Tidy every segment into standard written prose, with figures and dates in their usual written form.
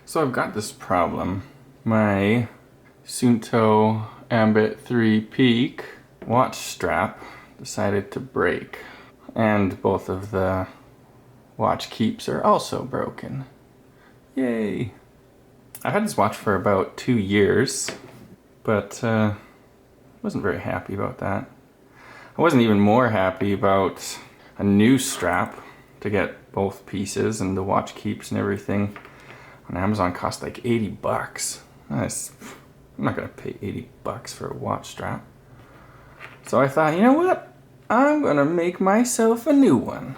So I've got this problem. My Suunto Ambit 3 Peak watch strap decided to break, and both of the watch keeps are also broken. Yay! I've had this watch for about 2 years, but wasn't very happy about that. I wasn't even more happy about a new strap to get both pieces and the watch keeps and everything. On Amazon cost like 80 bucks. I'm not gonna pay 80 bucks for a watch strap. So I thought, you know what? I'm gonna make myself a new one.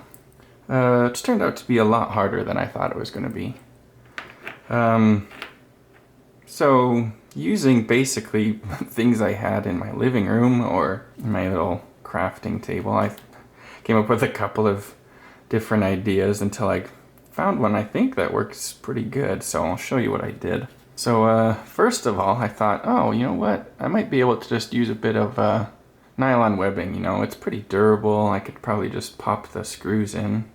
It's turned out to be a lot harder than I thought it was gonna be. So using basically things I had in my living room or my little crafting table, I came up with a couple of different ideas until I found one I think that works pretty good, so I'll show you what I did. So first of all, I thought, oh, you know what? I might be able to just use a bit of nylon webbing, you know, it's pretty durable. I could probably just pop the screws in.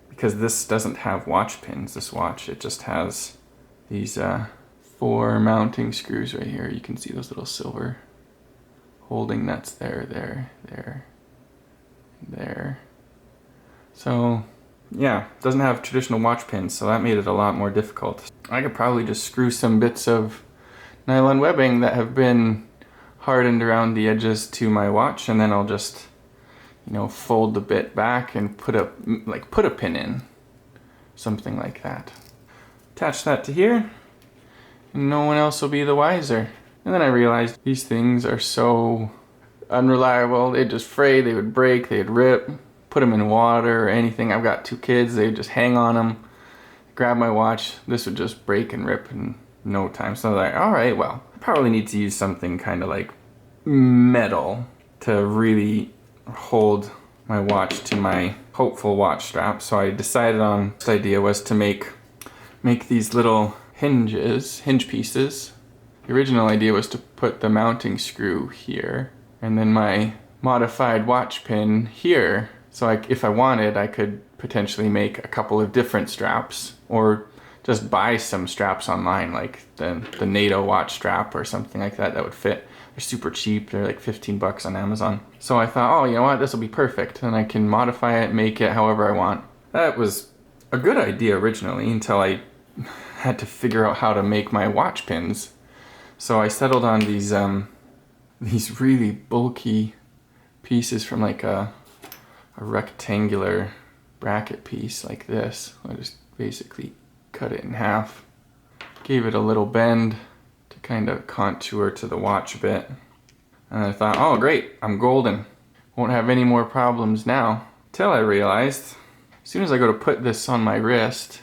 Because this doesn't have watch pins, this watch, it just has these 4 mounting screws right here. You can see those little silver holding nuts there, there. So yeah, doesn't have traditional watch pins, so that made it a lot more difficult. I could probably just screw some bits of nylon webbing that have been hardened around the edges to my watch, and then I'll just, you know, fold the bit back and put a pin in, something like that. Attach that to here, and no one else will be the wiser. And then I realized these things are so unreliable. They'd just fray, they would break, they'd rip. Put them in water or anything. I've got 2 kids, they just hang on them. Grab my watch, this would just break and rip in no time. So I was like, alright, well, I probably need to use something kind of like metal to really hold my watch to my hopeful watch strap. So I decided on, this idea was to make these little hinge pieces. The original idea was to put the mounting screw here, and then my modified watch pin here. So if I wanted, I could potentially make a couple of different straps, or just buy some straps online, like the NATO watch strap or something like that would fit. They're super cheap, they're like 15 bucks on Amazon. So I thought, oh, you know what, this will be perfect. And I can modify it, make it however I want. That was a good idea originally until I had to figure out how to make my watch pins. So I settled on these really bulky pieces from like a rectangular bracket piece like this. I just basically cut it in half, gave it a little bend to kind of contour to the watch a bit, and I thought, oh great, I'm golden, won't have any more problems now. Till I realized, as soon as I go to put this on my wrist,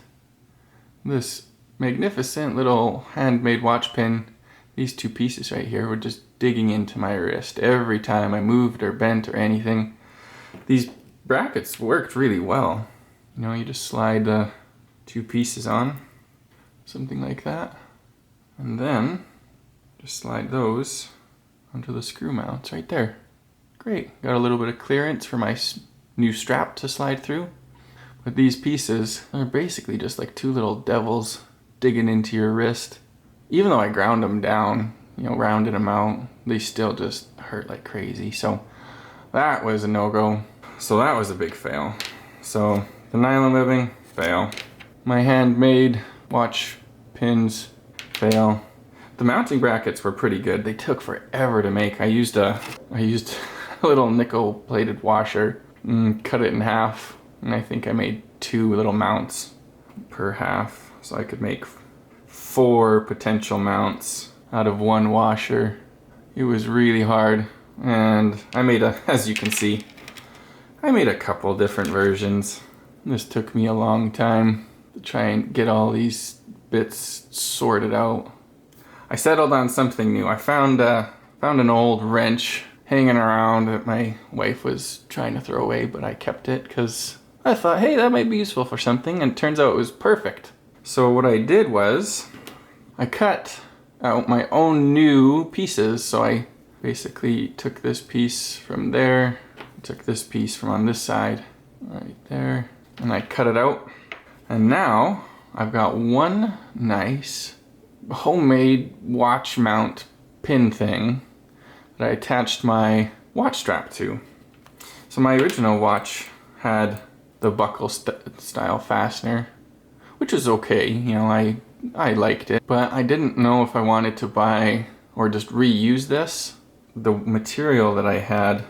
this magnificent little handmade watch pin, these 2 pieces right here were just digging into my wrist every time I moved or bent or anything. These brackets worked really well. You know, you just slide the 2 pieces on, something like that, and then just slide those onto the screw mounts right there. Great, got a little bit of clearance for my new strap to slide through. But these pieces are basically just like 2 little devils digging into your wrist. Even though I ground them down, you know, rounded them out, they still just hurt like crazy. So that was a no-go. So that was a big fail. So the nylon webbing, fail. My handmade watch pins, fail. The mounting brackets were pretty good. They took forever to make. I used a little nickel plated washer, cut it in half, and I think I made 2 little mounts per half. So I could make 4 potential mounts out of 1 washer. It was really hard, and as you can see, I made a couple different versions. This took me a long time to try and get all these bits sorted out. I settled on something new. I found an old wrench hanging around that my wife was trying to throw away, but I kept it because I thought, hey, that might be useful for something, and it turns out it was perfect. So what I did was I cut out my own new pieces. So I basically took this piece from there, took this piece from on this side, right there, and I cut it out. And now I've got one nice homemade watch mount pin thing that I attached my watch strap to. So my original watch had the buckle style fastener, which is okay, you know, I liked it, but I didn't know if I wanted to buy or just reuse this. The material that I had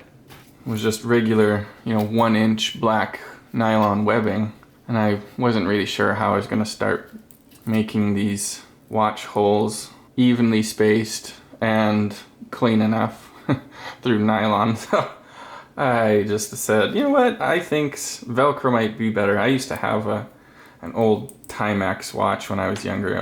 was just regular, you know, 1-inch black nylon webbing, and I wasn't really sure how I was going to start making these watch holes evenly spaced and clean enough through nylon. So I just said, you know what, I think Velcro might be better. I used to have an old Timex watch when I was younger.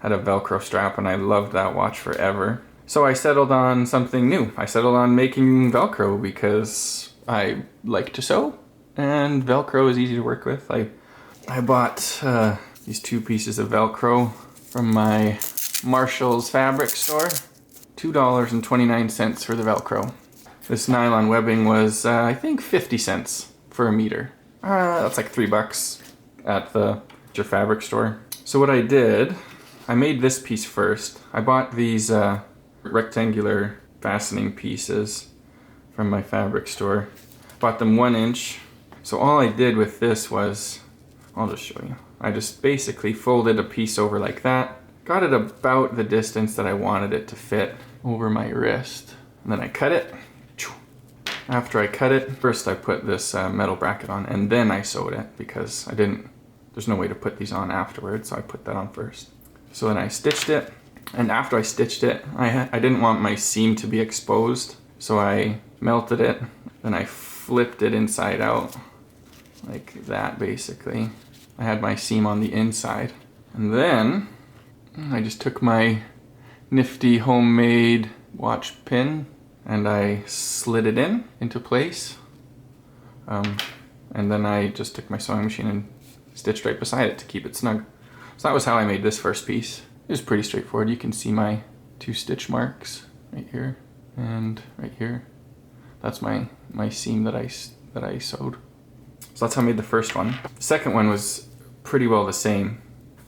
Had a Velcro strap and I loved that watch forever. So I settled on something new. I settled on making Velcro because I like to sew and Velcro is easy to work with. I bought these 2 pieces of Velcro from my Marshall's fabric store. $2.29 for the Velcro. This nylon webbing was, I think, 50 cents for a meter. That's like $3 at your fabric store. So what I did, I made this piece first. I bought these rectangular fastening pieces from my fabric store. Bought them 1 inch. So all I did with this was, I'll just show you. I just basically folded a piece over like that. Got it about the distance that I wanted it to fit over my wrist. And then I cut it. After I cut it, first I put this metal bracket on and then I sewed it because there's no way to put these on afterwards, so I put that on first. So then I stitched it, and after I stitched it, I didn't want my seam to be exposed, so I melted it, then I flipped it inside out, like that basically. I had my seam on the inside. And then I just took my nifty homemade watch pin and I slid it into place. And then I just took my sewing machine and stitched right beside it to keep it snug. So that was how I made this first piece. It was pretty straightforward. You can see my 2 stitch marks right here and right here. That's my seam that I sewed. So that's how I made the first one. The second one was pretty well the same.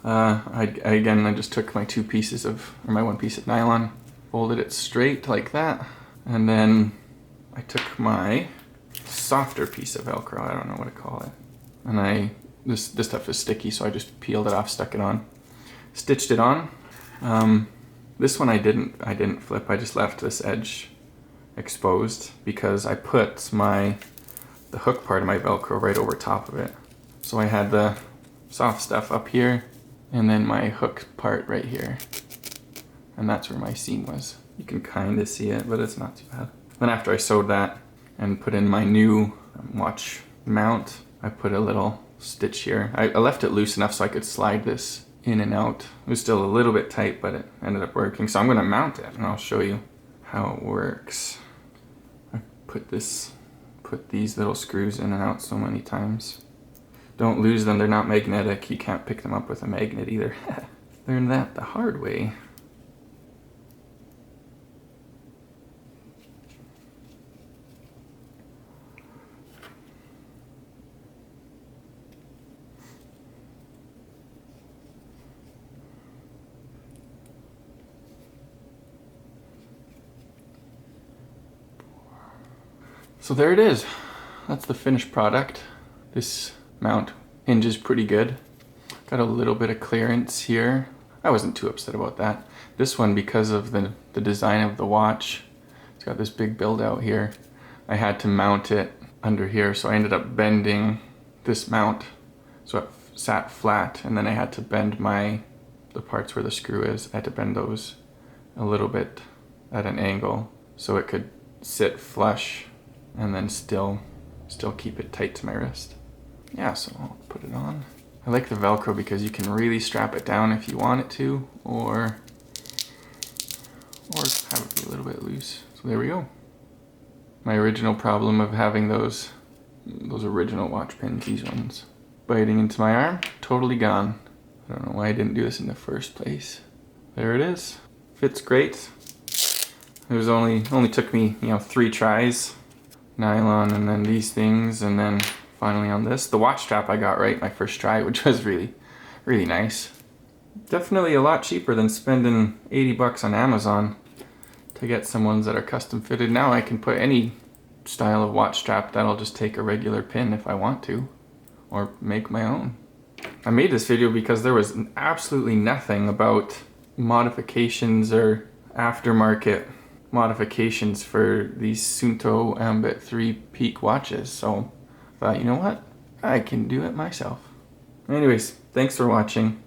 I just took my 2 pieces my 1 piece of nylon, folded it straight like that, and then I took my softer piece of Velcro, I don't know what to call it, and this stuff is sticky, so I just peeled it off, stuck it on, stitched it on. This one I didn't flip, I just left this edge exposed because I put the hook part of my Velcro right over top of it. So I had the soft stuff up here and then my hook part right here. And that's where my seam was. You can kind of see it, but it's not too bad. Then after I sewed that and put in my new watch mount, I put a little stitch here. I left it loose enough so I could slide this in and out. It was still a little bit tight, but it ended up working. So I'm gonna mount it and I'll show you how it works. I put these little screws in and out so many times. Don't lose them, they're not magnetic. You can't pick them up with a magnet either. Learned that the hard way. So there it is. That's the finished product. This mount hinges pretty good. Got a little bit of clearance here. I wasn't too upset about that. This one, because of the design of the watch, it's got this big build out here. I had to mount it under here, so I ended up bending this mount so it sat flat, and then I had to bend the parts where the screw is. I had to bend those a little bit at an angle so it could sit flush and then still keep it tight to my wrist. Yeah, so I'll put it on. I like the Velcro because you can really strap it down if you want it to, or have it be a little bit loose. So there we go. My original problem of having those original watch pins, these ones, biting into my arm, totally gone. I don't know why I didn't do this in the first place. There it is. Fits great. It was only took me, 3 tries. Nylon and then these things and then finally on this. The watch strap I got right my first try, which was really Really nice. Definitely a lot cheaper than spending 80 bucks on Amazon to get some ones that are custom fitted. Now I can put any style of watch strap that'll just take a regular pin if I want to, or make my own. I made this video because there was absolutely nothing about modifications or aftermarket modifications for these Suunto Ambit 3 Peak watches, so I thought, you know what, I can do it myself. Anyways, thanks for watching.